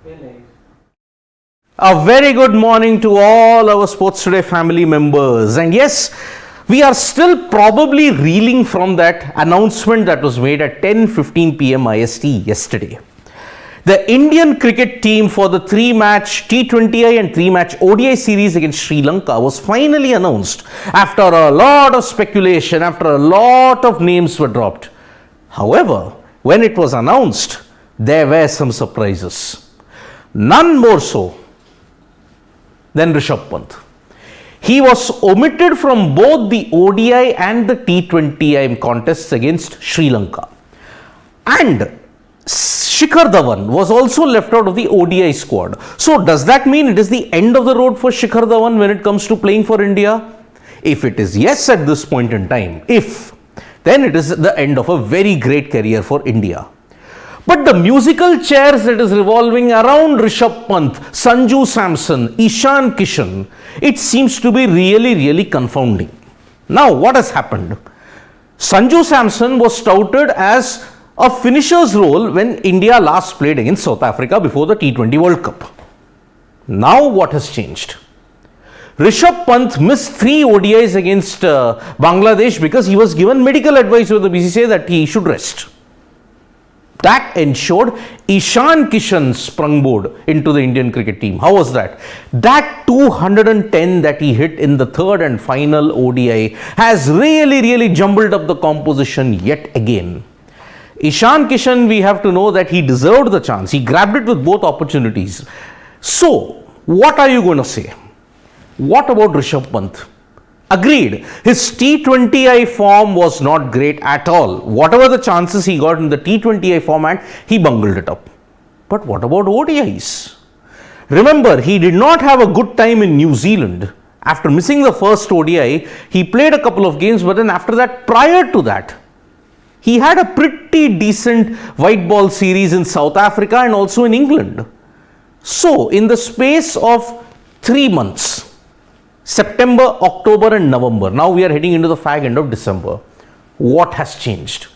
A very good morning to all our Sports Today family members. And yes, we are still probably reeling from that announcement that was made at 10:15 p.m. IST yesterday. The Indian cricket team for the 3-match T20I and 3-match ODI series against Sri Lanka was finally announced after a lot of speculation, after a lot of names were dropped. However, when it was announced, there were some surprises. None more so than Rishabh Pant. He was omitted from both the ODI and the T20I contests against Sri Lanka. And Shikhar Dhawan was also left out of the ODI squad. So does that mean it is the end of the road for Shikhar Dhawan when it comes to playing for India? If it is yes at this point in time, then it is the end of a very great career for India. But the musical chairs that is revolving around Rishabh Pant, Sanju Samson, Ishan Kishan, it seems to be really confounding. Now, what has happened? Sanju Samson was touted as a finisher's role when India last played against South Africa before the T20 World Cup. Now, what has changed? Rishabh Pant missed 3 ODIs against Bangladesh because he was given medical advice by the BCCI that he should rest. That ensured Ishan Kishan sprungboard into the Indian cricket team. How was that? That 210 that he hit in the third and final ODI has really jumbled up the composition yet again. Ishan Kishan, we have to know that he deserved the chance. He grabbed it with both opportunities. So, what are you going to say? What about Rishabh Pant? Agreed, his T20I form was not great at all. Whatever the chances he got in the T20I format, he bungled it up. But what about ODIs? Remember, he did not have a good time in New Zealand. After missing the first ODI, he played a couple of games, but then after that, prior to that, he had a pretty decent white ball series in South Africa and also in England. So, in the space of 3 months, September, October and November. Now we are heading into the fag end of December. What has changed?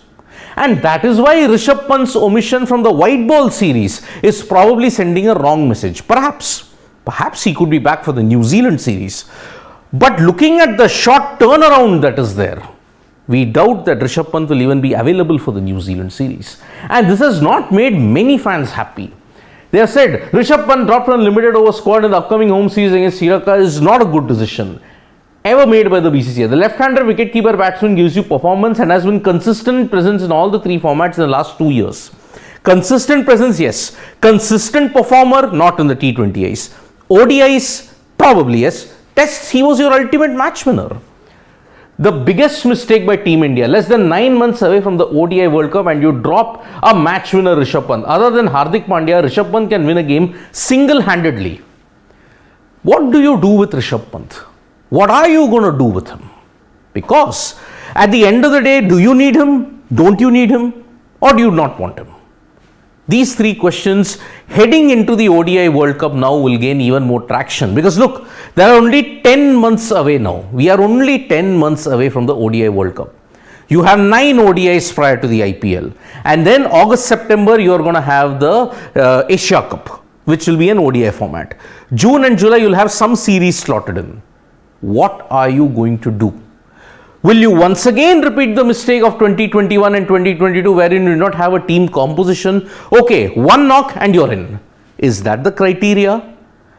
And that is why Rishabh Pant's omission from the white ball series is probably sending a wrong message. Perhaps he could be back for the New Zealand series. But looking at the short turnaround that is there, we doubt that Rishabh Pant will even be available for the New Zealand series. And this has not made many fans happy. They have said Rishabh Pant dropped from limited over squad in the upcoming home series against Sri Lanka is not a good decision ever made by the BCCI. The left-hander wicketkeeper batsman gives you performance and has been consistent presence in all the 3 formats in the last 2 years. Consistent presence, yes. Consistent performer, not in the T20Is. ODIs, probably yes. Tests, he was your ultimate match winner. The biggest mistake by Team India, less than 9 months away from the ODI World Cup and you drop a match winner Rishabh Pant. Other than Hardik Pandya, Rishabh Pant can win a game single-handedly. What do you do with Rishabh Pant? What are you going to do with him? Because at the end of the day, do you need him? Don't you need him? Or do you not want him? These 3 questions heading into the ODI World Cup now will gain even more traction because look, they are only 10 months away now. We are only 10 months away from the ODI World Cup. You have 9 ODIs prior to the IPL and then August, September you are going to have the Asia Cup, which will be an ODI format. June and July you will have some series slotted in. What are you going to do? Will you once again repeat the mistake of 2021 and 2022 wherein you do not have a team composition? Okay, 1 knock and you're in. Is that the criteria?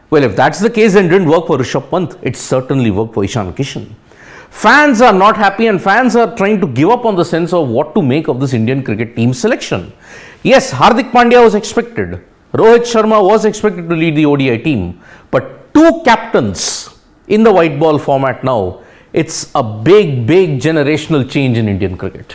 Well, if that's the case, then it didn't work for Rishabh Pant. It certainly worked for Ishan Kishan. Fans are not happy and fans are trying to give up on the sense of what to make of this Indian cricket team selection. Yes, Hardik Pandya was expected. Rohit Sharma was expected to lead the ODI team. But 2 captains in the white ball format now, it's a big generational change in Indian cricket.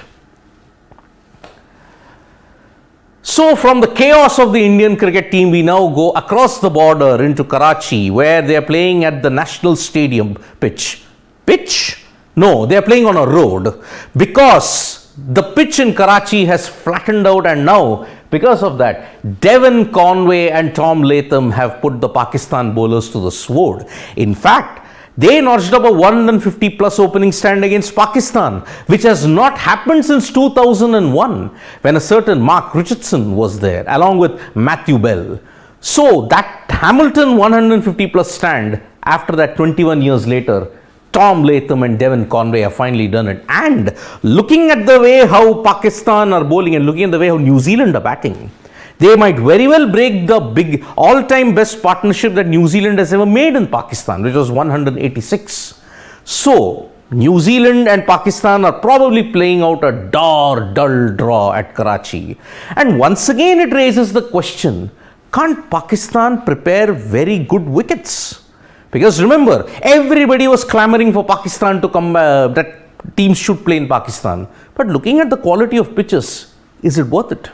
So from the chaos of the Indian cricket team, we now go across the border into Karachi where they are playing at the National Stadium pitch. Pitch? No, they are playing on a road because the pitch in Karachi has flattened out and now because of that, Devon Conway and Tom Latham have put the Pakistan bowlers to the sword. In fact, they notched up a 150 plus opening stand against Pakistan, which has not happened since 2001 when a certain Mark Richardson was there along with Matthew Bell. So that Hamilton 150 plus stand, after that 21 years later, Tom Latham and Devon Conway have finally done it. And looking at the way how Pakistan are bowling and looking at the way how New Zealand are batting, they might very well break the big all-time best partnership that New Zealand has ever made in Pakistan, which was 186. So New Zealand and Pakistan are probably playing out a dull draw at Karachi. And once again it raises the question, can't Pakistan prepare very good wickets? Because remember, everybody was clamoring for Pakistan to come, that teams should play in Pakistan. But looking at the quality of pitches, is it worth it?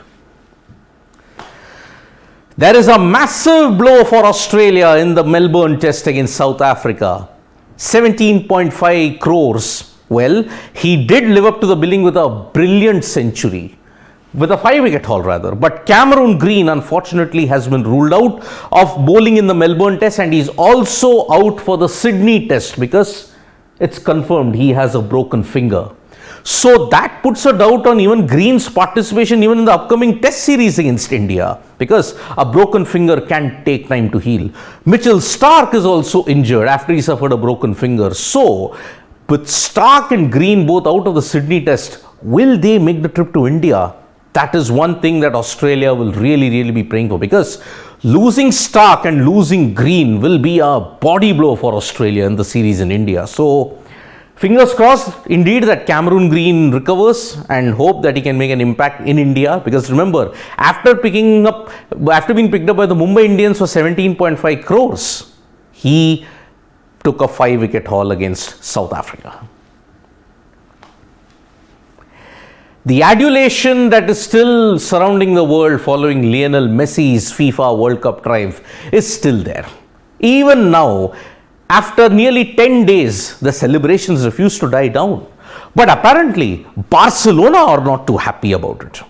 There is a massive blow for Australia in the Melbourne Test against South Africa. 17.5 crores. Well, he did live up to the billing with a brilliant century. With a 5-wicket haul rather. But Cameron Green unfortunately has been ruled out of bowling in the Melbourne Test, and he's also out for the Sydney Test because it's confirmed he has a broken finger. So that puts a doubt on even Green's participation even in the upcoming Test series against India, because a broken finger can take time to heal. Mitchell Starc is also injured after he suffered a broken finger. So with Starc and Green both out of the Sydney Test, will they make the trip to India? That is one thing that Australia will really be praying for, because losing Starc and losing Green will be a body blow for Australia in the series in India. So fingers crossed indeed that Cameron Green recovers, and hope that he can make an impact in India, because remember, after being picked up by the Mumbai Indians for 17.5 crores, he took a 5-wicket haul against South Africa. The adulation that is still surrounding the world following Lionel Messi's FIFA World Cup triumph is still there. Even now, after nearly 10 days, the celebrations refuse to die down. But apparently, Barcelona are not too happy about it.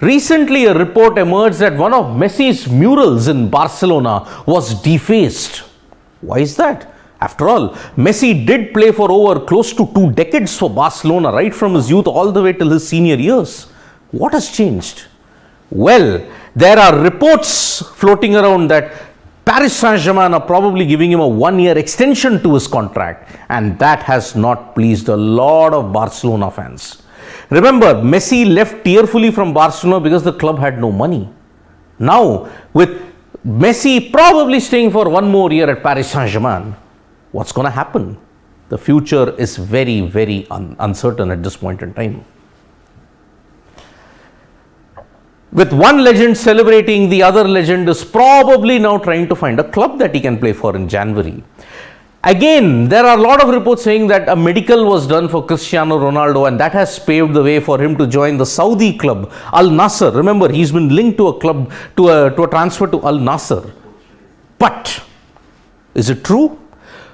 Recently, a report emerged that one of Messi's murals in Barcelona was defaced. Why is that? After all, Messi did play for over close to 2 decades for Barcelona, right from his youth all the way till his senior years. What has changed? Well, there are reports floating around that Paris Saint-Germain are probably giving him a 1-year extension to his contract, and that has not pleased a lot of Barcelona fans. Remember, Messi left tearfully from Barcelona because the club had no money. Now, with Messi probably staying for 1 more year at Paris Saint-Germain, what's going to happen? The future is very uncertain at this point in time. With one legend celebrating, the other legend is probably now trying to find a club that he can play for in January. Again, there are a lot of reports saying that a medical was done for Cristiano Ronaldo, and that has paved the way for him to join the Saudi club, Al Nassr. Remember, he's been linked to a club, to a transfer to Al Nassr. But is it true?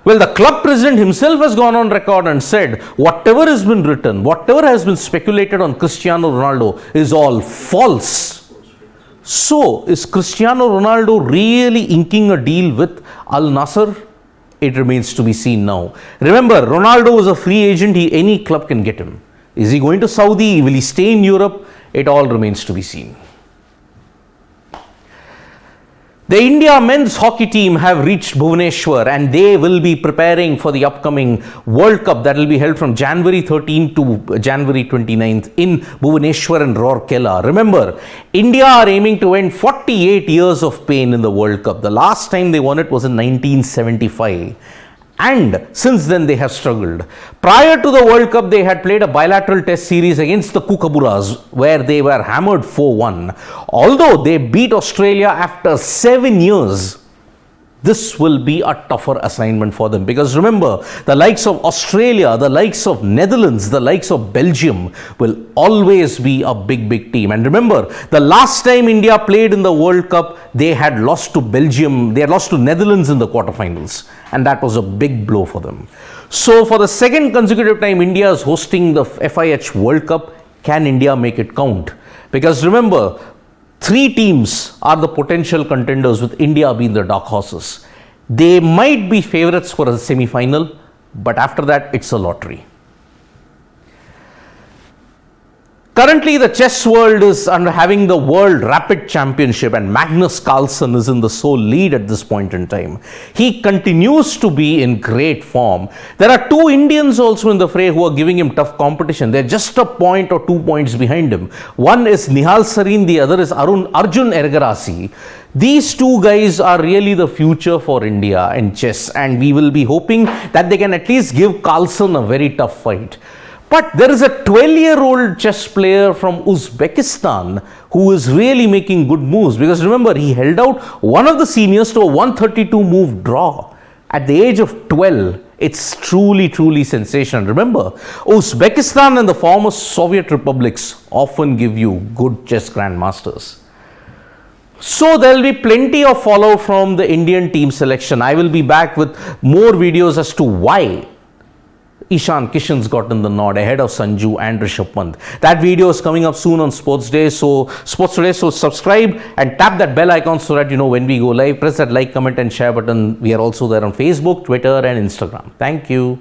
Well, the club president himself has gone on record and said whatever has been written, whatever has been speculated on Cristiano Ronaldo is all false. So, is Cristiano Ronaldo really inking a deal with Al Nassr? It remains to be seen now. Remember, Ronaldo is a free agent. Any club can get him. Is he going to Saudi? Will he stay in Europe? It all remains to be seen. The India men's hockey team have reached Bhubaneswar, and they will be preparing for the upcoming World Cup that will be held from January 13 to January 29th in Bhubaneswar and Rourkela. Remember, India are aiming to end 48 years of pain in the World Cup. The last time they won it was in 1975. And since then they have struggled. Prior to the World Cup, they had played a bilateral test series against the Kookaburras, where they were hammered 4-1. Although they beat Australia after 7 years, this will be a tougher assignment for them, because remember, the likes of Australia, the likes of Netherlands, the likes of Belgium will always be a big team. And remember, the last time India played in the World Cup, they had lost to Belgium, they had lost to Netherlands in the quarterfinals, and that was a big blow for them. So for the second consecutive time India is hosting the FIH World Cup, can India make it count? Because remember, 3 teams are the potential contenders, with India being the dark horses. They might be favourites for a semi-final, but after that, it's a lottery. Currently, the chess world is under having the World Rapid Championship, and Magnus Carlsen is in the sole lead at this point in time. He continues to be in great form. There are two Indians also in the fray who are giving him tough competition. They're just a point or 2 points behind him. One is Nihal Sarin, the other is Arjun Ergarasi. These two guys are really the future for India in chess, and we will be hoping that they can at least give Carlsen a very tough fight. But there is a 12-year-old chess player from Uzbekistan who is really making good moves, because remember, he held out one of the seniors to a 132 move draw at the age of 12. It's truly sensational. Remember, Uzbekistan and the former Soviet republics often give you good chess grandmasters. So there will be plenty of fallout from the Indian team selection. I will be back with more videos as to why Ishan Kishan's gotten the nod ahead of Sanju and Rishabh Pant. That video is coming up soon on Sports Today, so subscribe and tap that bell icon so that you know when we go live. Press that like, comment and share button. We are also there on Facebook, Twitter and Instagram. Thank you.